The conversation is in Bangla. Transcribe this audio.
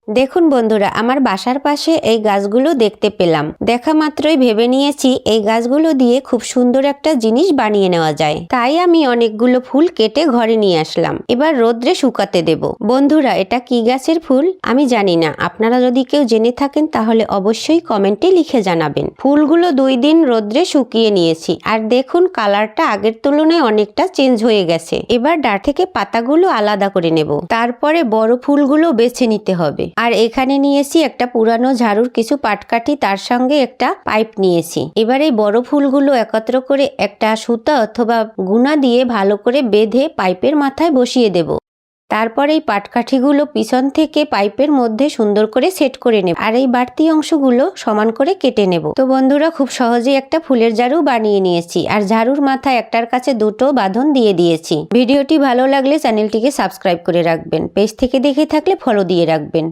দেখুন বন্ধুরা, আমার বাসার পাশে এই গাছগুলো দেখতে পেলাম। দেখা মাত্রই ভেবে নিয়েছি এই গাছগুলো দিয়ে খুব সুন্দর একটা জিনিস বানিয়ে নেওয়া যায়। তাই আমি অনেকগুলো ফুল কেটে ঘরে নিয়ে আসলাম। এবার রোদ্রে শুকাতে দেব। বন্ধুরা, এটা কি গাছের ফুল আমি জানি না, আপনারা যদি কেউ জেনে থাকেন তাহলে অবশ্যই কমেন্টে লিখে জানাবেন। ফুলগুলো 2 দিন রোদ্রে শুকিয়ে নিয়েছি, আর দেখুন কালারটা আগের তুলনায় অনেকটা চেঞ্জ হয়ে গেছে। এবার ডাঁটা থেকে পাতাগুলো আলাদা করে নেব, তারপরে বড় ফুলগুলো বেছে নিতে হবে। আর এখানে নিয়েছি একটা পুরানো ঝাড়ুর কিছু পাটকাঠি, তার সঙ্গে একটা পাইপ নিয়েছি। এবার এই বড় ফুলগুলো একত্র করে একটা সুতা অথবা গুনা দিয়ে ভালো করে বেঁধে পাইপের মাথায় বসিয়ে দেব। তারপর এই পাটকাঠিগুলো পিছন থেকে পাইপের মধ্যে সুন্দর করে সেট করে নেব, আর এই বাড়তি অংশগুলো সমান করে কেটে নেব। তো বন্ধুরা, খুব সহজেই একটা ফুলের ঝাড়ু বানিয়ে নিয়েছি, আর ঝাড়ুর মাথায় একটার কাছে দুটো বাঁধন দিয়ে দিয়েছি। ভিডিওটি ভালো লাগলে চ্যানেলটিকে সাবস্ক্রাইব করে রাখবেন, পেজ থেকে দেখে থাকলে ফলো দিয়ে রাখবেন।